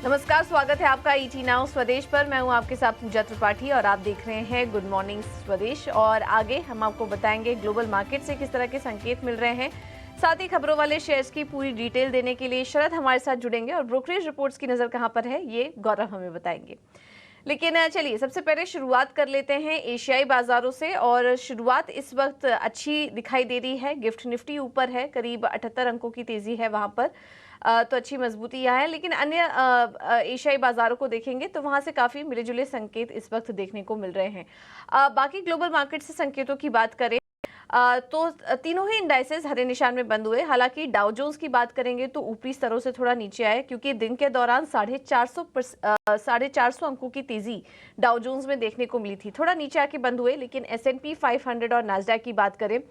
नमस्कार, स्वागत है आपका ईटी नाउ स्वदेश पर। मैं हूं आपके साथ पूजा त्रिपाठी और आप देख रहे हैं गुड मॉर्निंग स्वदेश। और आगे हम आपको बताएंगे ग्लोबल मार्केट से किस तरह के संकेत मिल रहे हैं। साथ ही खबरों वाले शेयर्स की पूरी डिटेल देने के लिए शरद हमारे साथ जुड़ेंगे और ब्रोकरेज रिपोर्ट्स की नजर कहां पर है ये गौरव हमें बताएंगे। लेकिन चलिए सबसे पहले शुरुआत कर लेते हैं एशियाई बाजारों से। और शुरुआत इस वक्त अच्छी दिखाई दे रही है। गिफ्ट निफ्टी ऊपर है, करीब 78 अंकों की तेजी है वहां पर, तो अच्छी मजबूती यहाँ है। लेकिन अन्य एशियाई बाजारों को देखेंगे तो वहां से काफी मिले जुले संकेत इस वक्त देखने को मिल रहे हैं। बाकी ग्लोबल मार्केट से संकेतों की बात करें तो तीनों ही इंडाइसेस हरे निशान में बंद हुए। हालांकि डाउ जोन्स की बात करेंगे तो ऊपरी स्तरों से थोड़ा नीचे आए, क्योंकि दिन के दौरान 450 अंकों की तेजी डाउ जोन्स में देखने को मिली थी। थोड़ा नीचे आके बंद हुए। लेकिन S&P 500 और नास्डैक की बात करें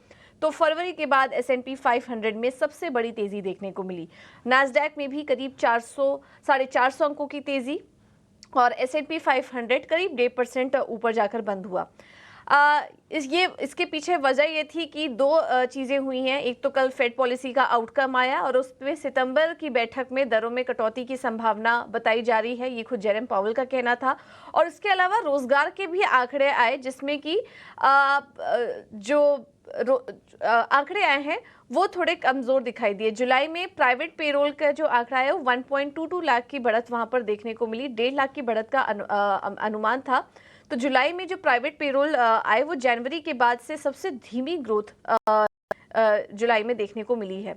तो फरवरी के बाद S&P 500 में सबसे बड़ी तेजी देखने को मिली। नास्डैक में भी करीब 400-450 अंकों की तेजी और S&P 500 करीब 1.5% ऊपर जाकर बंद हुआ। इसके पीछे वजह ये थी कि दो चीजें हुई हैं। एक तो कल फेड पॉलिसी का आउटकम आया और उसमें सितंबर की बैठक में दरों में कटौती की संभावना बताई जा रही है, ये खुद जेरम पावेल का कहना था। और इसके अलावा रोजगार के भी आंकड़े आए, जिसमें कि जो आंकड़े आए हैं वो थोड़े कमजोर दिखाई दिए। जुलाई में प्राइवेट पेरोल का जो आंकड़ा है वो 1.22 लाख की बढ़त वहां पर देखने को मिली। 1.5 लाख की बढ़त का अनुमान था। तो जुलाई में जो प्राइवेट पेरोल आए वो जनवरी के बाद से सबसे धीमी ग्रोथ जुलाई में देखने को मिली है।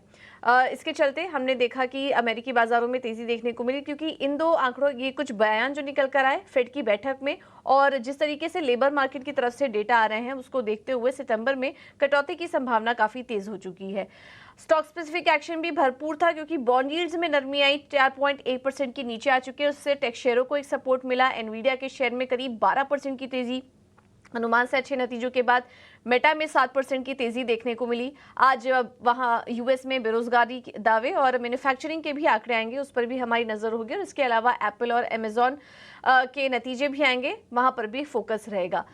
इसके चलते हमने देखा कि अमेरिकी बाजारों में तेजी देखने को मिली, क्योंकि इन दो आंकड़ों ये कुछ बयान जो निकल कर आए फेड की बैठक में और जिस तरीके से लेबर मार्केट की तरफ से डेटा आ रहे हैं उसको देखते हुए सितंबर में कटौती की संभावना काफी तेज हो चुकी है। स्टॉक स्पेसिफिक एक्शन भी भरपूर था, क्योंकि बॉन्ड यील्ड्स में नरमी आई, 4.1% के नीचे आ चुके हैं। उससे टेक शेयरों को एक सपोर्ट मिला। एनवीडिया के शेयर में करीब 12% की तेजी, अनुमान से अच्छे नतीजों के बाद मेटा में 7% की तेजी देखने को मिली। आज वहां यूएस में बेरोजगारी दावे और मैन्युफैक्चरिंग के भी आंकड़े आएंगे, उस पर भी हमारी नजर होगी। और इसके अलावा एप्पल और अमेजॉन के नतीजे भी आएंगे, वहां पर भी फोकस रहेगा।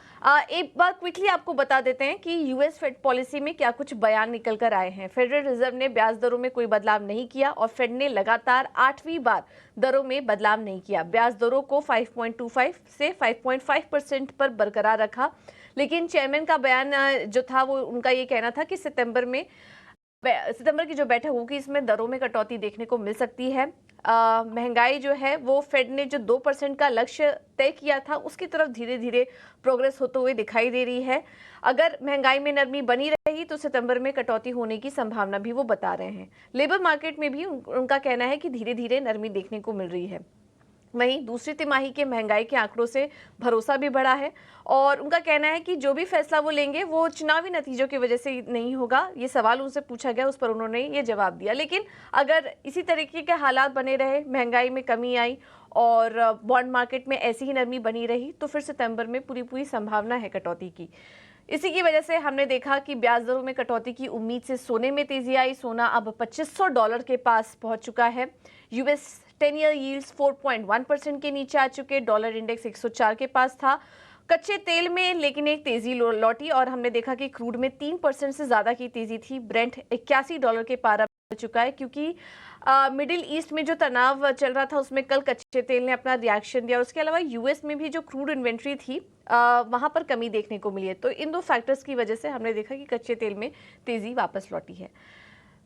एक बार क्विकली आपको बता देते हैं कि यूएस फेड पॉलिसी में क्या कुछ बयान निकल कर आए हैं। फेडरल रिजर्व ने ब्याज दरों में कोई बदलाव नहीं किया और फेड ने लगातार 8वीं बार दरों में बदलाव नहीं किया। ब्याज दरों को 5.25 से 5.5% पर बरकरार रखा। लेकिन चेयरमैन का बयान जो था वो उनका ये कहना था कि सितंबर की जो बैठक होगी इसमें दरों में कटौती देखने को मिल सकती है। महंगाई जो है वो फेड ने जो 2% का लक्ष्य तय किया था उसकी तरफ धीरे धीरे प्रोग्रेस होते हुए दिखाई दे रही है। अगर महंगाई में नरमी बनी रहेगी तो सितंबर में कटौती होने की संभावना भी वो बता रहे हैं। लेबर मार्केट में भी उनका कहना है कि धीरे धीरे नरमी देखने को मिल रही है। वहीं दूसरी तिमाही के महंगाई के आंकड़ों से भरोसा भी बढ़ा है और उनका कहना है कि जो भी फैसला वो लेंगे वो चुनावी नतीजों की वजह से नहीं होगा। ये सवाल उनसे पूछा गया, उस पर उन्होंने ये जवाब दिया। लेकिन अगर इसी तरीके के हालात बने रहे, महंगाई में कमी आई और बॉन्ड मार्केट में ऐसी ही नरमी बनी रही तो फिर सितंबर में पूरी संभावना है कटौती की। इसी की वजह से हमने देखा कि ब्याज दरों में कटौती की उम्मीद से सोने में तेजी आई। सोना अब $2500 के पास पहुंच चुका है। यूएस 10 ईयर यील्ड्स 4.1% के नीचे आ चुके। डॉलर इंडेक्स 104 के पास था। कच्चे तेल में लेकिन एक तेजी लौटी और हमने देखा कि क्रूड में 3% से ज्यादा की तेजी थी। ब्रेंट $81 के पार आ चुका है, क्योंकि मिडिल ईस्ट में जो तनाव चल रहा था उसमें कल कच्चे तेल ने अपना रिएक्शन दिया। उसके अलावा यूएस में भी जो क्रूड इन्वेंट्री थी वहां पर कमी देखने को मिली है। तो इन दो फैक्टर्स की वजह से हमने देखा कि कच्चे तेल में तेजी वापस लौटी है।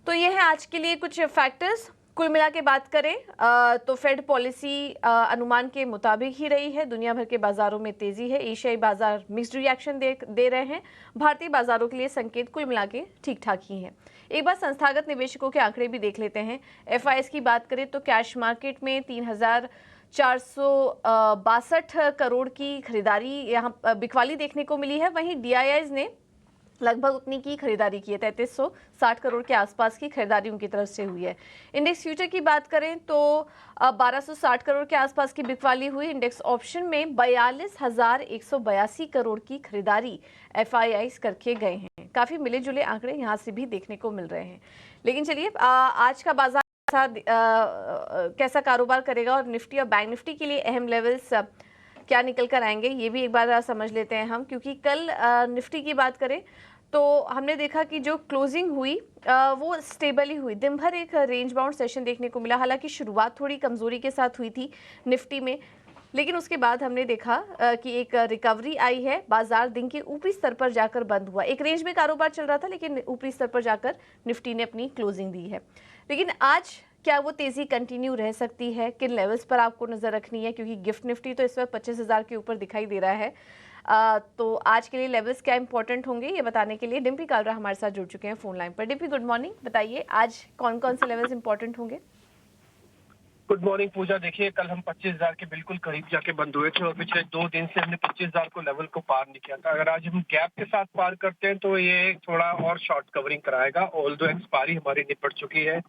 तो ये है आज के लिए कुछ फैक्टर्स। कुल मिला के बात करें तो फेड पॉलिसी अनुमान के मुताबिक ही रही है। दुनिया भर के बाजारों में तेजी है। एशियाई बाजार मिक्स्ड रिएक्शन दे रहे हैं। भारतीय बाजारों के लिए संकेत कुल मिला के ठीक ठाक ही हैं। एक बार संस्थागत निवेशकों के आंकड़े भी देख लेते हैं। एफआईएस की बात करें तो कैश मार्केट में 3462 करोड़ की खरीदारी यहाँ बिकवाली देखने को मिली है। वहीं डीआईआईज ने लगभग उतनी की खरीदारी की है, 3360 करोड़ के आसपास की खरीदारी उनकी तरफ से हुई है। इंडेक्स फ्यूचर की बात करें तो 1260 करोड़ के आसपास की बिकवाली हुई। इंडेक्स ऑप्शन में 42,182 करोड़ की खरीदारी एफआईआईज करके गए हैं। काफी मिले जुले आंकड़े यहाँ से भी देखने को मिल रहे हैं। लेकिन चलिए आज का बाजार कैसा कारोबार करेगा और निफ्टी और बैंक निफ्टी के लिए अहम लेवल्स क्या निकल कर आएंगे ये भी एक बार समझ लेते हैं हम। क्योंकि कल निफ्टी की बात करें तो हमने देखा कि जो क्लोजिंग हुई वो स्टेबल ही हुई। दिन भर एक रेंज बाउंड सेशन देखने को मिला। हालांकि शुरुआत थोड़ी कमजोरी के साथ हुई थी निफ्टी में, लेकिन उसके बाद हमने देखा कि एक रिकवरी आई है। बाजार दिन के ऊपरी स्तर पर जाकर बंद हुआ। एक रेंज में कारोबार चल रहा था, लेकिन ऊपरी स्तर पर जाकर निफ्टी ने अपनी क्लोजिंग दी है। लेकिन आज क्या वो तेजी कंटिन्यू रह सकती है? किन लेवल्स पर आपको नजर रखनी है? क्योंकि गिफ्ट निफ्टी तो इस वक्त 25,000 के ऊपर दिखाई दे रहा है। तो आज के लिए लेवल्स क्या इंपॉर्टेंट होंगे, ये बताने के लिए डिम्पी कालरा हमारे साथ जुड़ चुके हैं फोन लाइन पर। Dimpy, good morning. बताइए आज कौन कौन से लेवल्स इंपॉर्टेंट होंगे? गुड मॉर्निंग पूजा। देखिए, कल हम 25,000 के बिल्कुल करीब जाके बंद हुए थे और पिछले 2 दिन से हमने 25,000 को लेवल को पार नहीं किया था। अगर आज हम गैप के साथ पार करते हैं तो ये थोड़ा और शॉर्ट कवरिंग कराएगा। ऑल्दो एक्सपायरी हमारी निपट चुकी है,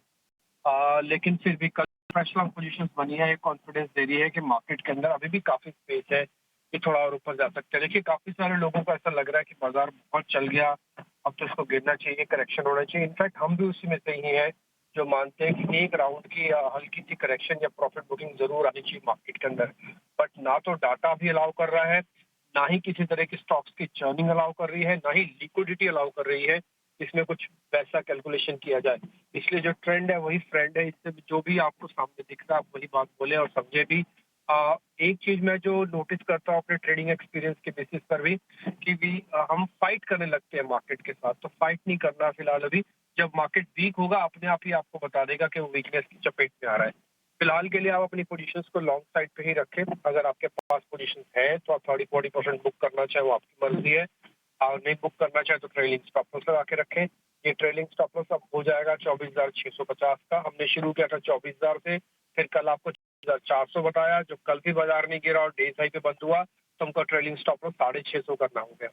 लेकिन फिर भी कल फ्रेश लॉन्ग पोजीशंस बनी है। एक कॉन्फिडेंस दे रही है कि मार्केट के अंदर अभी भी काफी स्पेस है कि थोड़ा और ऊपर जा सकते हैं। देखिए, काफी सारे लोगों को ऐसा लग रहा है कि बाजार बहुत चल गया, अब तो इसको गिरना चाहिए, करेक्शन होना चाहिए। इनफैक्ट हम भी उसी में से ही हैं जो मानते हैं कि एक राउंड की हल्की सी करेक्शन या प्रॉफिट बुकिंग जरूर आनी चाहिए मार्केट के अंदर। बट ना तो डाटा भी अलाउ कर रहा है, ना ही किसी तरह की स्टॉक्स की चर्निंग अलाउ कर रही है, ना ही लिक्विडिटी अलाउ कर रही है इसमें कुछ वैसा कैलकुलेशन किया जाए। इसलिए जो ट्रेंड है वही फ्रेंड है। इससे जो भी आपको सामने दिख रहा है आप वही बात बोले और समझे भी। एक चीज मैं जो नोटिस करता हूँ अपने ट्रेडिंग एक्सपीरियंस के बेसिस पर भी कि हम फाइट करने लगते हैं मार्केट के साथ, तो फाइट नहीं करना फिलहाल अभी। जब मार्केट वीक होगा अपने आप ही आपको बता देगा कि वो वीकनेस की चपेट में आ रहा है। फिलहाल के लिए आप अपनी पोजीशंस को लॉन्ग साइड पे ही रखें। अगर आपके पास पोजीशंस है तो आप 30-40% बुक करना चाहे वो आपकी मर्जी है, और नहीं बुक करना चाहे तो ट्रेलिंग स्टॉप लॉस लगा के रखें। ये ट्रेलिंग स्टॉप लॉस अब हो जाएगा 24,650 का। हमने शुरू किया था 24,000 से, फिर कल आपको 4,400 बताया। जो कल भी बाजार नहीं गिरा और डे हाई पे बंद हुआ तो हमको ट्रेलिंग स्टॉप लॉस 650 करना हो गया।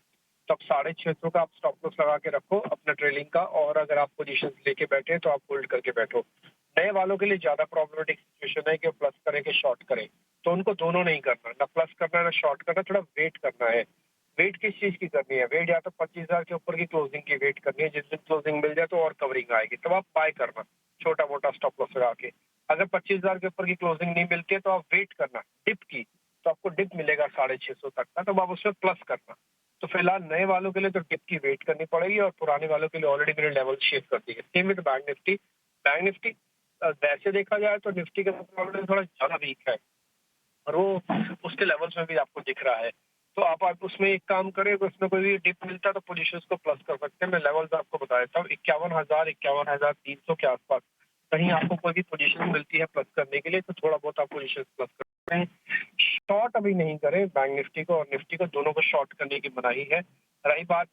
तब 650 का आप स्टॉप लॉस लगा के रखो अपना ट्रेलिंग का, और अगर आप पोजीशन लेके बैठे तो आप होल्ड करके बैठो। नए वालों के लिए ज्यादा प्रॉब्लमेटिक सिचुएशन है कि प्लस करें कि शॉर्ट करें, तो उनको दोनों नहीं करना, ना प्लस करना है ना शॉर्ट करना, थोड़ा वेट करना है। वेट किस चीज की करनी है? वेट या तो 25,000 के ऊपर की क्लोजिंग की वेट करनी है। जिस दिन क्लोजिंग मिल जाए तो और कवरिंग आएगी तब आप बाय करना छोटा मोटा स्टॉप लॉस लगा के। अगर 25,000 के ऊपर की क्लोजिंग नहीं मिलती है तो आप वेट करना डिप की, तो आपको डिप मिलेगा 650 तक का, तब आप उसमें प्लस करना। तो फिलहाल नए वालों के लिए तो डिप की वेट करनी पड़ेगी और पुराने वालों के लिए ऑलरेडी मैंने लेवल शेप कर दी है। Same with bank Nifty. Bank Nifty वैसे देखा जाए तो निफ्टी के मुकाबले थोड़ा ज्यादा वीक है और वो उसके लेवल्स में भी आपको दिख रहा है। तो आप उसमें एक काम करें, उसमें कोई भी डिप मिलता है तो पोजीशंस को प्लस कर सकते हैं। मैं लेवल्स आपको बता देता हूँ, 51,000 51,300 के आसपास कहीं आपको कोई भी पोजीशन मिलती है प्लस करने के लिए तो थोड़ा बहुत आप पोजीशन प्लस कर सकते हैं। शॉर्ट अभी नहीं करें बैंक निफ्टी को और निफ्टी को, दोनों को शॉर्ट करने की मनाही है। रही बात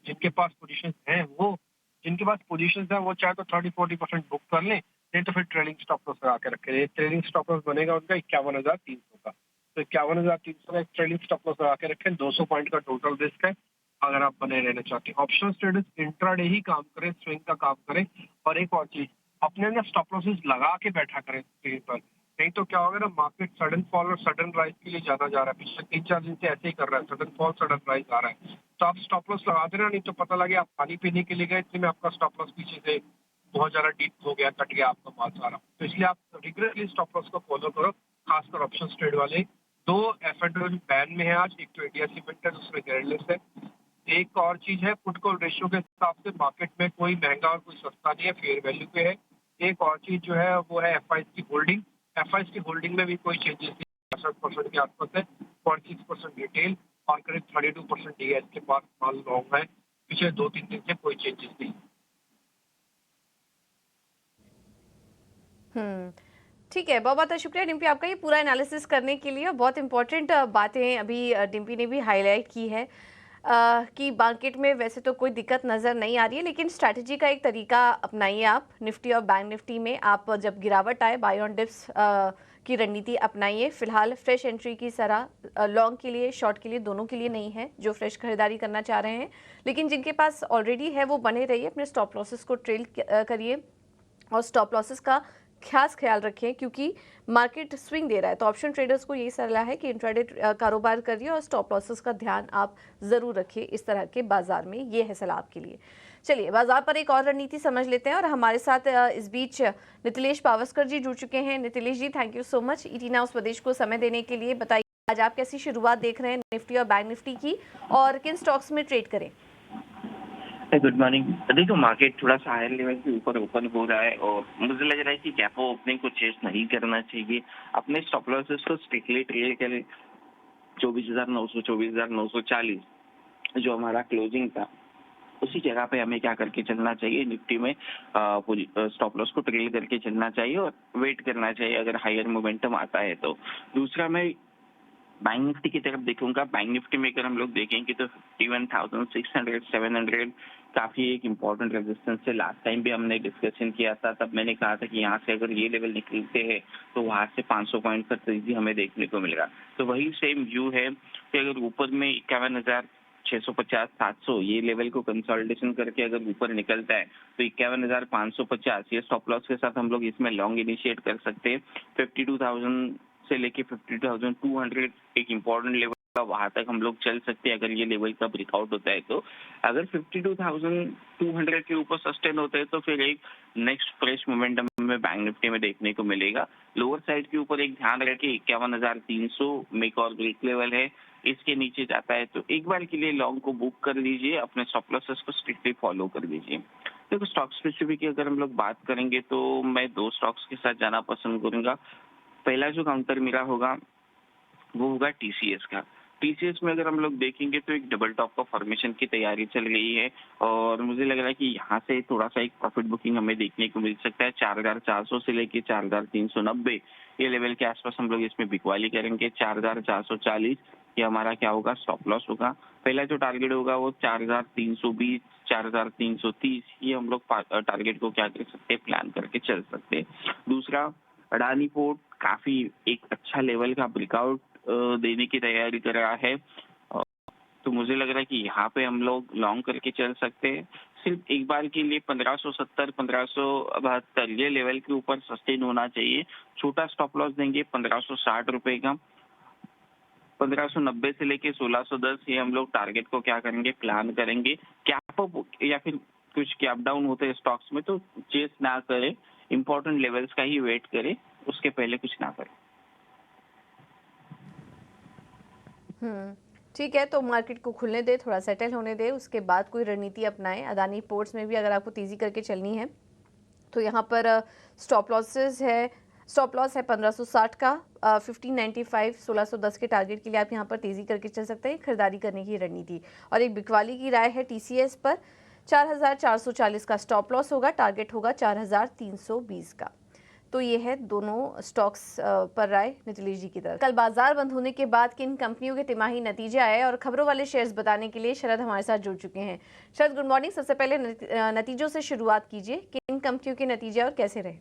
जिनके पास पोजीशंस हैं, वो जिनके पास पोजीशंस हैं वो चाहे तो 30-40% बुक कर लें, नहीं तो फिर ट्रेलिंग स्टॉप लॉस लगा के रखें। ट्रेलिंग स्टॉप लॉस बनेगा उनका 51,300 का, तो 51,300 का एक ट्रेलिंग स्टॉप लॉस लगा के रखें। 200 पॉइंट का टोटल रिस्क है अगर आप बने रहना चाहते हैं। ऑप्शन ट्रेडर्स इंट्राडे ही काम करें, स्विंग का काम करें। और एक और चीज, अपने ना स्टॉप लॉसेस लगा के बैठा करें स्क्रीन पर, नहीं तो क्या होगा ना, मार्केट सडन फॉल और सडन राइज के लिए जाना जा रहा है। पिछले 3-4 दिन से ऐसे ही कर रहा है, सडन फॉल सडन राइज आ रहा है। तो आप स्टॉप लॉस लगा देना, नहीं तो पता लगे आप पानी पीने के लिए गए इतने में आपका स्टॉप लॉस पीछे से बहुत ज्यादा डीप हो गया, कट गया आपका माल सारा। तो इसलिए आप रिगुलरली स्टॉप लॉस को फॉलो करो, खासकर ऑप्शन ट्रेड वाले। 2 एफ&ओ बैन में है आज, एक तो इंडिया सीमेंट है, दूसरे गेरलिस है। एक और चीज है, पुट कॉल रेशियो के हिसाब से मार्केट में कोई महंगा और कोई सस्ता नहीं है, फेयर वैल्यू पे है। एक और चीज जो है वो है एफआईज की होल्डिंग। एफआईज की होल्डिंग में भी कोई चेंजेस नहीं, 60% के आसपास है, 46% रिटेल और करीब 32% डीएस के पास माल लॉन्ग है। पिछले 2-3 दिन से कोई चेंजेस नहीं। ठीक है, बहुत बहुत शुक्रिया डिम्पी आपका ये पूरा एनालिसिस करने के लिए। बहुत इंपॉर्टेंट बातें अभी डिम्पी ने भी हाईलाइट की है कि मार्केट में वैसे तो कोई दिक्कत नज़र नहीं आ रही है, लेकिन स्ट्रैटेजी का एक तरीका अपनाइए आप। निफ्टी और बैंक निफ्टी में आप जब गिरावट आए बाय ऑन डिप्स की रणनीति अपनाइए। फिलहाल फ्रेश एंट्री की सलाह लॉन्ग के लिए शॉर्ट के लिए दोनों के लिए नहीं है जो फ्रेश खरीदारी करना चाह रहे हैं, लेकिन जिनके पास ऑलरेडी है वो बने रहिए, अपने स्टॉप लॉसेस को ट्रेल करिए और स्टॉप लॉसेस का खास ख्याल रखें क्योंकि मार्केट स्विंग दे रहा है। तो ऑप्शन ट्रेडर्स को यही सलाह है कि इंट्राडे कारोबार करिए और स्टॉप लॉसेस का ध्यान आप ज़रूर रखिए इस तरह के बाजार में। ये है सलाह आपके लिए। चलिए बाजार पर एक और रणनीति समझ लेते हैं और हमारे साथ इस बीच नितिलेश पावस्कर जी जुड़ चुके हैं। Nitilesh ji, thank you so much ET Now Swadesh को समय देने के लिए। बताइए आज आप कैसी शुरुआत देख रहे हैं निफ्टी और बैंक निफ्टी की और किन स्टॉक्स में ट्रेड करें? Good morning. देखो मार्केट थोड़ा सा हायर लेवल के ऊपर ओपन हो रहा है और मुझे लग रहा है कि गैप ओपनिंग को चेस नहीं करना चाहिए। अपने स्टॉप लॉसेस को स्ट्रिक्टली ट्रेल करें। 24,900 24,940 जो हमारा क्लोजिंग था उसी जगह पे हमें क्या करके चलना चाहिए, निफ्टी में स्टॉप लॉस को ट्रेल करके चलना चाहिए और वेट करना चाहिए अगर हायर मोमेंटम आता है तो। दूसरा मैं बैंक निफ्टी की तरफ देखूंगा। बैंक निफ्टी में अगर हम लोग देखेंगे तो 51,600 700 काफी एक इम्पोर्टेंट रेजिस्टेंस है। लास्ट टाइम भी हमने डिस्कशन किया था, तब मैंने कहा था कि यहाँ से अगर ये लेवल निकलते हैं तो वहां से 500 पॉइंट का तेजी हमें देखने को मिलेगा। तो वही सेम व्यू है कि अगर ऊपर में 51,650 700 ये लेवल को कंसोलिडेशन करके अगर ऊपर निकलता है तो 51,550 ये स्टॉप लॉस के साथ हम लोग इसमें लॉन्ग इनिशिएट कर सकते हैं। 52,000 से लेके 52,200 एक इम्पोर्टेंट लेवल का, वहां तक हम लोग चल सकते हैं अगर ये लेवल का ब्रेकआउट होता है तो। अगर 52,200 के ऊपर सस्टेन होता है तो फिर एक नेक्स्ट फ्रेश मोमेंटम में बैंक निफ्टी में देखने को मिलेगा। लोअर साइड के ऊपर एक ध्यान रखें 51,300 मेक और ब्रेक लेवल है, इसके नीचे जाता है तो एक बार के लिए लॉन्ग को बुक कर लीजिए, अपने स्टॉप लॉसेस को स्ट्रिक्टली फॉलो कर लीजिए। देखो स्टॉक स्पेसिफिक की अगर हम लोग बात करेंगे तो मैं 2 स्टॉक्स के साथ जाना पसंद करूंगा। पहला जो काउंटर मेरा होगा वो होगा टीसीएस का। टीसीएस में अगर हम लोग देखेंगे तो एक डबल टॉप का फॉर्मेशन की तैयारी चल रही है और मुझे लग रहा है कि यहाँ से थोड़ा सा एक प्रॉफिट बुकिंग हमें देखने को मिल सकता है। 4,400 से लेके 4,390 ये लेवल के आसपास हम लोग इसमें बिकवाली करेंगे। 4,440 ये हमारा क्या होगा, स्टॉप लॉस होगा। पहला जो टारगेट होगा वो 4,320 4,330 ये हम लोग टारगेट को क्या कर सकते हैं, प्लान करके चल सकते हैं। दूसरा अडानी पोर्ट काफी एक अच्छा लेवल का ब्रेकआउट देने की तैयारी कर रहा है, तो मुझे लग रहा है कि यहाँ पे हम लोग लॉन्ग करके चल सकते हैं। सिर्फ एक बार के लिए 1570 1572 ये लेवल के ऊपर सस्टेन होना चाहिए। छोटा स्टॉप लॉस देंगे 1560 रुपए का। 1590 से लेके 1610 ये हम लोग टारगेट को क्या करेंगे, प्लान करेंगे। कैप अप या फिर कुछ कैप डाउन होते हैं स्टॉक्स में तो चेस ना करें, इंपॉर्टेंट लेवल्स का ही वेट करें, उसके पहले कुछ ना करें। ठीक है, तो मार्केट को खुलने दे, थोड़ा सेटल होने दे, उसके बाद कोई रणनीति अपनाएं। अदानी पोर्ट्स में भी अगर आपको तेज़ी करके चलनी है तो यहाँ पर स्टॉप लॉसेस है, स्टॉप लॉस है 1560 का। 1595 1610 के टारगेट के लिए आप यहाँ पर तेज़ी करके चल सकते हैं, खरीदारी करने की रणनीति। और एक बिकवाली की राय है टीसीएस पर। 4,440 का स्टॉप लॉस होगा, टारगेट होगा 4,320 का। तो ये है दोनों स्टॉक्स पर राय नीतिश जी की तरफ। कल बाजार बंद होने के बाद किन कंपनियों के तिमाही नतीजे आए और खबरों वाले शेयर्स बताने के लिए शरद हमारे साथ जुड़ चुके हैं। शरद, गुड मॉर्निंग। सबसे पहले नतीजों से शुरुआत कीजिए, किन कंपनियों के नतीजे और कैसे रहे?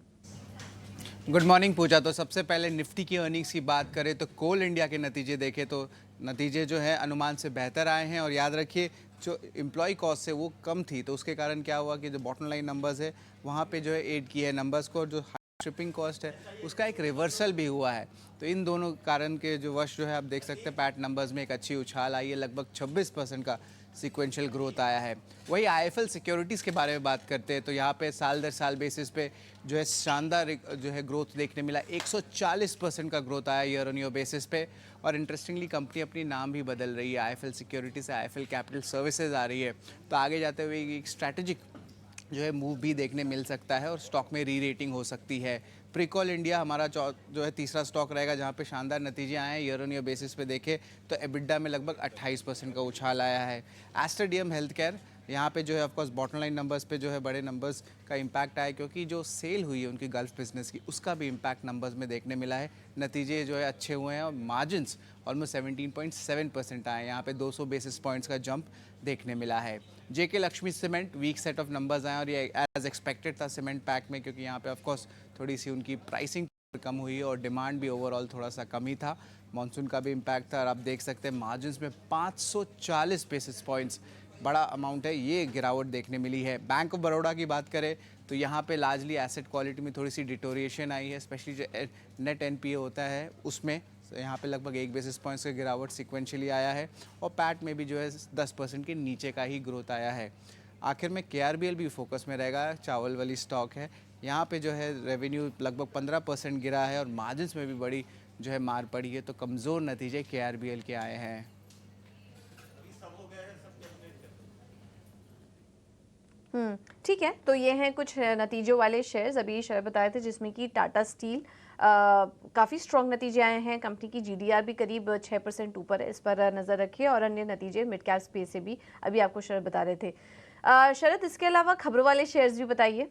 गुड मॉर्निंग पूजा। तो सबसे पहले निफ्टी की अर्निंग्स की बात करें तो कोल इंडिया के नतीजे देखें तो नतीजे जो है अनुमान से बेहतर आए हैं। और याद रखिए जो एम्प्लॉय कॉस्ट है वो कम थी, तो उसके कारण क्या हुआ कि जो बॉटम लाइन नंबर्स है वहाँ पे जो है एड की है नंबर्स को, जो शिपिंग कॉस्ट है उसका एक रिवर्सल भी हुआ है। तो इन दोनों कारण के जो वश जो है आप देख सकते हैं पैट नंबर्स में एक अच्छी उछाल आई है, लगभग 26% का सीक्वेंशियल ग्रोथ आया है। वही आईएफएल सिक्योरिटीज़ के बारे में बात करते हैं तो यहाँ पे साल दर साल बेसिस पे जो है शानदार जो है ग्रोथ देखने मिला। 140% का ग्रोथ आया ईयर ऑन ईयर बेसिस पे। और इंटरेस्टिंगली कंपनी अपनी नाम भी बदल रही है, आईएफएल सिक्योरिटी से आईएफएल कैपिटल सर्विसेज आ रही है। तो आगे जाते हुए एक स्ट्रैटेजिक जो है मूव भी देखने मिल सकता है और स्टॉक में री रेटिंग हो सकती है। प्रिकॉल इंडिया हमारा जो है तीसरा स्टॉक रहेगा जहाँ पे शानदार नतीजे आए हैं। ईयर ऑन ईयर बेसिस पे देखें तो एबिडा में लगभग 28% का उछाल आया है। एस्टर डीएम हेल्थ केयर यहाँ पे जो है ऑफकोर्स बॉटम लाइन नंबर्स पे जो है बड़े नंबर्स का इम्पैक्ट आया, क्योंकि जो सेल हुई है उनकी गल्फ बिजनेस की उसका भी इम्पैक्ट नंबर्स में देखने मिला है। नतीजे जो है अच्छे हुए हैं और मार्जिन्स ऑलमोस्ट 17.7% आए, यहाँ पे 200 बेसिस पॉइंट्स का जंप देखने मिला है। JK Lakshmi cement weak set of numbers आए और ये एज एक्सपेक्टेड था सीमेंट पैक में, क्योंकि यहाँ पे ऑफकोर्स थोड़ी सी उनकी प्राइसिंग कम हुई है और डिमांड भी ओवरऑल थोड़ा सा कम ही था। मानसून का भी इम्पैक्ट था और आप देख सकते हैं मार्जिन्स में 540 बेसिस पॉइंट्स बड़ा अमाउंट है, ये गिरावट देखने मिली है। बैंक ऑफ बड़ौदा की बात करें तो यहाँ पे लार्जली एसेट क्वालिटी में थोड़ी सी डिटोरिएशन आई है, स्पेशली जो नेट एनपीए होता है उसमें। तो यहाँ पे लगभग 1 बेसिस पॉइंट्स का गिरावट सिक्वेंशियली आया है और पैट में भी जो है 10% के नीचे का ही ग्रोथ आया है। आखिर में केआरबीएल भी फोकस में रहेगा, चावल वाली स्टॉक है। यहाँ पे जो है रेवेन्यू लगभग 15% गिरा है और मार्जिन्स में भी बड़ी जो है मार पड़ी है, तो कमज़ोर नतीजे केआरबीएल के आए हैं। ठीक है, तो ये हैं कुछ नतीजों वाले शेयर्स अभी शरद बताए थे, जिसमें कि टाटा स्टील काफ़ी स्ट्रॉन्ग नतीजे आए हैं। कंपनी की जीडीआर भी करीब 6% ऊपर है, इस पर नज़र रखिए। और अन्य नतीजे मिड कैप स्पेस से भी अभी आपको शरद बता रहे थे। शरद, इसके अलावा खबरों वाले शेयर्स भी बताइए।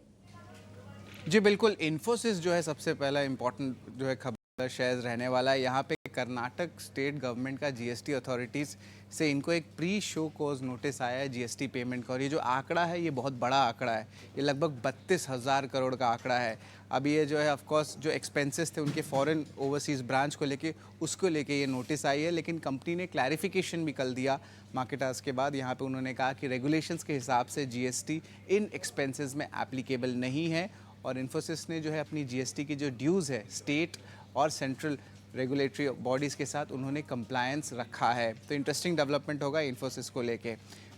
जी बिल्कुल, इन्फोसिस जो है सबसे पहला इम्पोर्टेंट जो है खबर शेयर्स रहने वाला है। यहाँ पे कर्नाटक स्टेट गवर्नमेंट का जीएसटी अथॉरिटीज़ से इनको एक प्री शो कॉज नोटिस आया है जीएसटी पेमेंट का। और ये जो आंकड़ा है ये बहुत बड़ा आंकड़ा है, ये लगभग 32,000 करोड़ का आंकड़ा है। अभी ये जो है ऑफकोर्स जो एक्सपेंसेस थे उनके फॉरेन ओवरसीज़ ब्रांच को लेके उसको लेके ये नोटिस आई है। लेकिन कंपनी ने क्लैरिफिकेशन भी कल दिया मार्केट आज के बाद। यहाँ पे उन्होंने कहा कि रेगुलेशंस के हिसाब से जीएसटी इन एक्सपेंसेस में एप्लीकेबल नहीं है। और इन्फोसिस ने जो है अपनी जीएसटी की जो ड्यूज़ है स्टेट और सेंट्रल रेगुलेटरी बॉडीज़ के साथ उन्होंने कंप्लायंस रखा है। तो इंटरेस्टिंग डेवलपमेंट होगा इन्फोसिस को लेके।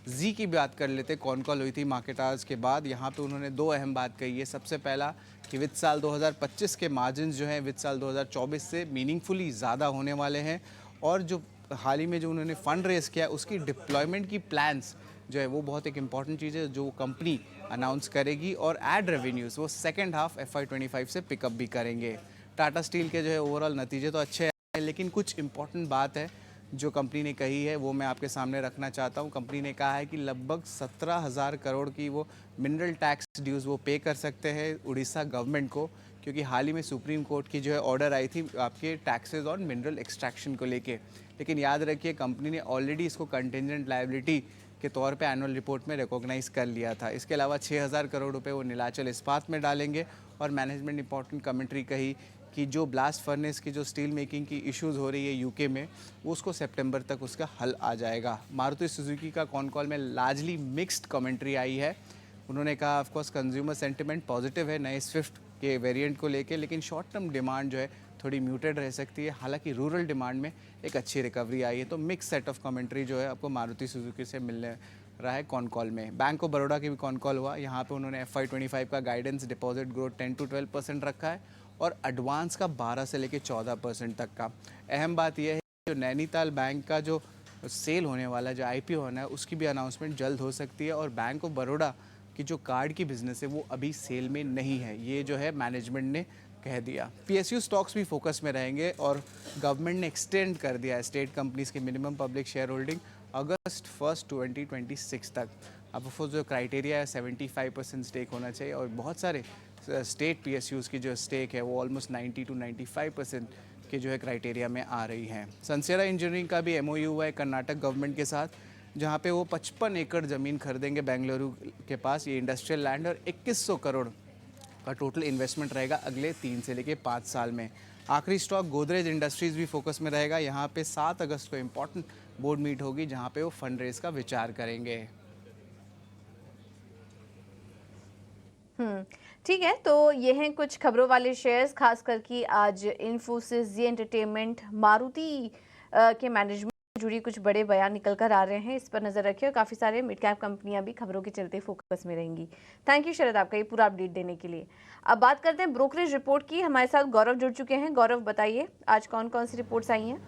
जी की बात कर लेते, कौन कॉल हुई थी मार्केट आवर्स के बाद। यहाँ पे उन्होंने दो अहम बात कही है। सबसे पहला कि वित्त साल 2025 के मार्जिन्स जो हैं वित्त साल 2024 से मीनिंगफुली ज़्यादा होने वाले हैं। और जो हाल ही में जो उन्होंने फ़ंड रेज़ किया उसकी डिप्लॉयमेंट की प्लान्स जो है वो बहुत एक इंपॉर्टेंट चीज़ है जो कंपनी अनाउंस करेगी। और एड रेवेन्यूज़ वो सेकेंड हाफ FY25 से पिकअप भी करेंगे। टाटा स्टील के जो है ओवरऑल नतीजे तो अच्छे हैं, लेकिन कुछ इंपॉर्टेंट बात है जो कंपनी ने कही है वो मैं आपके सामने रखना चाहता हूँ। कंपनी ने कहा है कि लगभग 17,000 करोड़ की वो मिनरल टैक्स ड्यूज़ वो पे कर सकते हैं उड़ीसा गवर्नमेंट को, क्योंकि हाल ही में सुप्रीम कोर्ट की जो है ऑर्डर आई थी आपके टैक्सेस ऑन मिनरल एक्सट्रैक्शन को लेके। लेकिन याद रखिए कंपनी ने ऑलरेडी इसको कंटेंजेंट लायबिलिटी के तौर पे एनुअल रिपोर्ट में रिकॉग्नाइज कर लिया था। इसके अलावा 6,000 करोड़ रुपए वो नीलाचल इस्पात में डालेंगे। और मैनेजमेंट इंपॉर्टेंट कमेंट्री कही कि जो ब्लास्ट फर्नेस की जो स्टील मेकिंग की इश्यूज़ हो रही है यूके में वो उसको सितंबर तक उसका हल आ जाएगा। मारुति सुजुकी का कॉन कॉल में लार्जली मिक्स्ड कमेंट्री आई है। उन्होंने कहा ऑफकोर्स कंज्यूमर सेंटिमेंट पॉजिटिव है नए स्विफ्ट के वेरिएंट को लेके, लेकिन शॉर्ट टर्म डिमांड जो है थोड़ी म्यूटेड रह सकती है। हालांकि रूरल डिमांड में एक अच्छी रिकवरी आई है। तो मिक्स सेट ऑफ कमेंट्री जो है आपको मारुति सुजुकी से मिलने रहा है कॉन कॉल में। बैंक ऑफ बड़ौदा की भी कॉन कॉल हुआ। यहाँ पे उन्होंने FY25 का गाइडेंस डिपॉजिट ग्रोथ 10 to 12% रखा है और एडवांस का 12 से लेकर 14% तक का। अहम बात यह है कि जो नैनीताल बैंक का जो सेल होने वाला है, जो IPO होना है, उसकी भी अनाउंसमेंट जल्द हो सकती है। और बैंक ऑफ बड़ौदा की जो कार्ड की बिजनेस है वो अभी सेल में नहीं है, ये जो है मैनेजमेंट ने कह दिया। PSU स्टॉक्स भी फोकस में रहेंगे और गवर्नमेंट ने एक्सटेंड कर दिया है स्टेट कंपनीज के मिनिमम पब्लिक शेयर होल्डिंग अगस्त 1, 2026 तक। अब ऑफकोर्स जो क्राइटेरिया है 75% स्टेक होना चाहिए और बहुत सारे स्टेट PSUs की जो स्टेक है वो ऑलमोस्ट 90 to 95% के जो है क्राइटेरिया में आ रही हैं। सनसेरा इंजीनियरिंग का भी MOU हुआ है कर्नाटक गवर्नमेंट के साथ, जहाँ पे वो 55 एकड़ ज़मीन खरीदेंगे बेंगलुरु के पास। ये इंडस्ट्रियल लैंड और 2100 करोड़ का टोटल इन्वेस्टमेंट रहेगा अगले 3 से लेके 5 साल में। आखिरी स्टॉक गोदरेज इंडस्ट्रीज़ भी फोकस में रहेगा। यहाँ पे 7 अगस्त को इम्पॉर्टेंट बोर्ड मीट होगी जहाँ पे वो फंड रेज का विचार करेंगे। ठीक है, तो ये हैं कुछ खबरों वाले शेयर्स, खास करके आज इन्फोसिस, जी एंटरटेनमेंट, मारुति के मैनेजमेंट जुड़ी कुछ बड़े बयान निकल कर आ रहे हैं, इस पर नजर रखिए। और काफ़ी सारे मिड कैप कंपनियां भी खबरों के चलते फोकस में रहेंगी। थैंक यू शरद आपका ये पूरा अपडेट देने के लिए। अब बात करते हैं ब्रोकरेज रिपोर्ट की। हमारे साथ गौरव जुड़ चुके हैं। गौरव, बताइए आज कौन कौन सी रिपोर्ट्स आई हैं?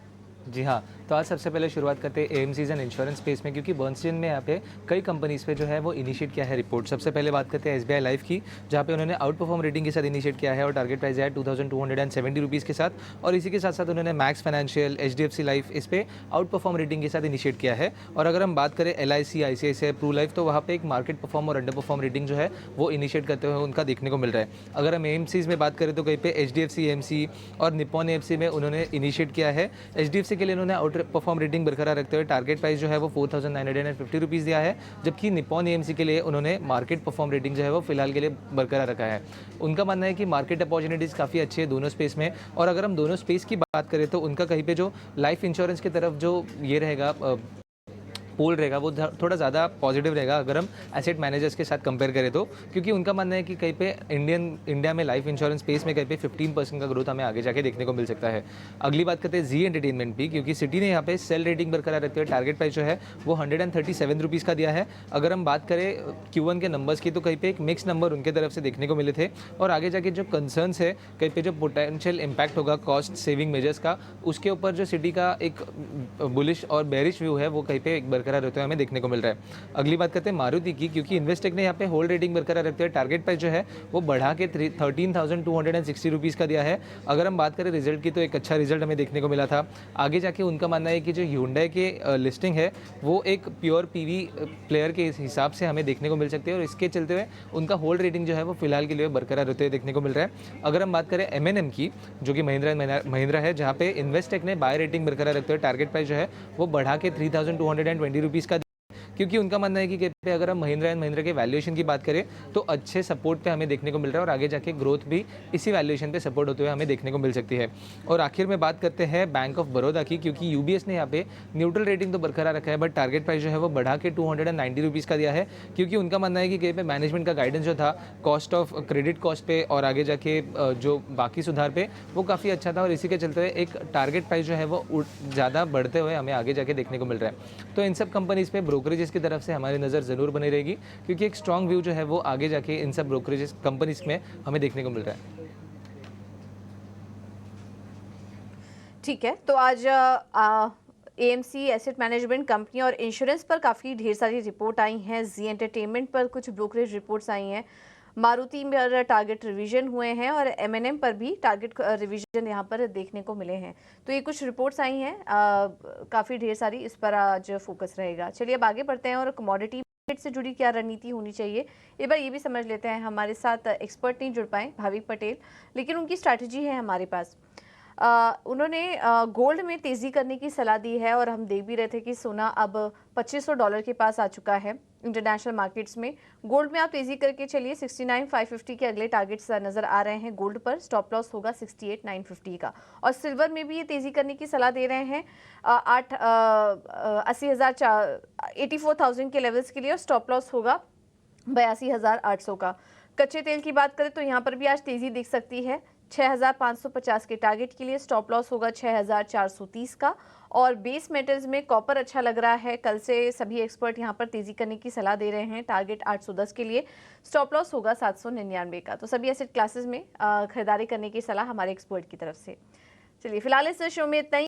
जी हाँ, तो आज सबसे पहले शुरुआत करते हैं AMCs एंड इंश्योरेंस स्पेस में, क्योंकि बर्नस्टीन में यहाँ पे कई कंपनीज़ पे जो है वो इनिशिएट किया है रिपोर्ट। सबसे पहले बात करते हैं SBI लाइफ की, जहाँ पे उन्होंने आउट परफॉर्म रेटिंग के साथ इनिशिएट किया है और टारगेट प्राइस है 2270 रुपीज़ के साथ। और इसी के साथ साथ उन्होंने मैक्स फाइनेंशियल, HDFC लाइफ इस पे आउट परफॉर्म रेटिंग के साथ इनिशिएट किया है। और अगर हम बात करें LIC, ICICI प्रू लाइफ, तो वहाँ पर एक मार्केट परफॉर्म और अंडर परफॉर्म रेटिंग जो है वो इनिशिएट करते हुए उनका देखने को मिल रहा है। अगर हम AMCs में बात करें तो कहीं पे HDFC AMC और निप्पॉन AMC में उन्होंने इनिशिएट किया है। HDFC के लिए उन्होंने आउट परफॉर्म रेटिंग बरकरार रखते हुए टारगेट प्राइस जो है वो 4,950 रुपीज़ दिया है, जबकि निप्पॉन AMC के लिए उन्होंने मार्केट परफॉर्म रेटिंग जो है वो फिलहाल के लिए बरकरार रखा है। उनका मानना है कि मार्केट अपॉर्चुनिटीज़ काफ़ी अच्छी है दोनों स्पेस में। और अगर हम दोनों स्पेस की बात करें तो उनका कहीं पे जो लाइफ इंश्योरेंस की तरफ जो ये रहेगा पोल रहेगा वो थोड़ा ज़्यादा पॉजिटिव रहेगा अगर हम एसेट मैनेजर्स के साथ कंपेयर करें तो, क्योंकि उनका मानना है कि कहीं पे इंडिया में लाइफ इंश्योरेंस स्पेस में कहीं पे 15% का ग्रोथ हमें आगे जाके देखने को मिल सकता है। अगली बात करते हैं जी एंटरटेनमेंट भी, क्योंकि सिटी ने यहाँ पे सेल रेटिंग बरकरार रखते हुए टारगेट प्राइस जो है वो 137 रुपीज़ का दिया है। अगर हम बात करें Q1 के नंबर्स की तो कहीं पे एक मिक्स नंबर उनके तरफ से देखने को मिले थे। और आगे जाके जो कंसर्न्स है कहीं पे जो पोटेंशियल इम्पैक्ट होगा कॉस्ट सेविंग मेजर्स का, उसके ऊपर जो सिटी का एक बुलिश और बेरिश व्यू है वो कहीं पे एक बरकरार होते हुए हमें देखने को मिल रहा है। अगली बात करते हैं मारुति की, क्योंकि इन्वेस्टेक ने यहाँ पे होल्ड रेटिंग बरकरार रखते हुए टारगेट प्राइस जो है वो बढ़ा के 13,260 रुपीज़ का दिया है। अगर हम बात करें रिजल्ट की तो एक अच्छा रिजल्ट हमें देखने को मिला था। आगे जाके उनका मानना है कि जो Hyundai के लिस्टिंग है वो एक प्योर पीवी प्लेयर के हिसाब से हमें देखने को मिल सकती है और इसके चलते हुए उनका होल्ड रेटिंग जो है वो फिलहाल के लिए बरकरार होते हुए देखने को मिल रहा है। अगर हम बात करें M&M की, जो कि महिंद्रा है, जहाँ पे इन्वेस्टेक ने बाय रेटिंग बरकरार रखते हुए टारगेट प्राइस जो है वो बढ़ा के 3,220 रुपीज़ का, क्योंकि उनका मानना है कि अगर हम महिंद्रा एंड महिंद्रा के वैल्यूएशन की बात करें तो अच्छे सपोर्ट पे हमें देखने को मिल रहा है और आगे जाके ग्रोथ भी इसी वैल्यूएशन पे सपोर्ट होते हुए हमें देखने को मिल सकती है। और आखिर में बात करते हैं बैंक ऑफ बड़ौदा की, क्योंकि यूबीएस ने यहाँ पे न्यूट्रल रेटिंग तो बरकरार रखा है बट टारगेट प्राइस जो है वो बढ़ा के 290 रुपीज़ का दिया है, क्योंकि उनका मानना है कि मैनेजमेंट का गाइडेंस जो था कॉस्ट ऑफ क्रेडिट कॉस्ट पे और आगे जाके जो बाकी सुधार पे वो काफ़ी अच्छा था और इसी के चलते हुए एक टारगेट प्राइस जो है वो ज़्यादा बढ़ते हुए हमें आगे जाके देखने को मिल रहा है। तो इन सब कंपनीज़ पे ब्रोकरेजेस की तरफ से हमारी नज़र ज़रूर बनी रहेगी, क्योंकि एक स्ट्रॉन्ग व्यू जो है वो आगे जाके इन सब ब्रोकरेज कंपनीज में हमें देखने को मिल रहा है। ठीक है, तो आज एएमसी एसेट मैनेजमेंट कंपनी और इंश्योरेंस पर काफ़ी ढेर सारी रिपोर्ट आई हैं। जी एंटरटेनमेंट पर कुछ ब्रोकरेज रिपोर्ट्स आई हैं, मारुति पर टारगेट रिवीजन हुए हैं और M&M पर भी टारगेट रिवीजन यहाँ पर देखने को मिले हैं। तो ये कुछ रिपोर्ट्स आई हैं काफ़ी ढेर सारी, इस पर आज फोकस रहेगा। चलिए अब आगे बढ़ते हैं और कमोडिटी मार्केट से जुड़ी क्या रणनीति होनी चाहिए एक बार ये भी समझ लेते हैं। हमारे साथ एक्सपर्ट नहीं जुड़ पाए, भाविक पटेल, लेकिन उनकी स्ट्रैटेजी है हमारे पास। उन्होंने गोल्ड में तेज़ी करने की सलाह दी है और हम देख भी रहे थे कि सोना अब $2500 के पास आ चुका है इंटरनेशनल मार्केट्स में। गोल्ड में आप तेज़ी करके चलिए, 69,550 के अगले टारगेट्स नज़र आ रहे हैं गोल्ड पर। स्टॉप लॉस होगा 68,950 का। और सिल्वर में भी ये तेज़ी करने की सलाह दे रहे हैं 84,000 के लेवल्स के लिए और स्टॉप लॉस होगा 82,800 का। कच्चे तेल की बात करें तो यहाँ पर भी आज तेज़ी दिख सकती है 6,550 के टारगेट के लिए। स्टॉप लॉस होगा 6,430 का। और बेस मेटल्स में कॉपर अच्छा लग रहा है, कल से सभी एक्सपर्ट यहाँ पर तेज़ी करने की सलाह दे रहे हैं, टारगेट 810 के लिए। स्टॉप लॉस होगा 799 का। तो सभी एसेट क्लासेस में खरीदारी करने की सलाह हमारे एक्सपर्ट की तरफ से। चलिए फिलहाल इस शो में इतना ही।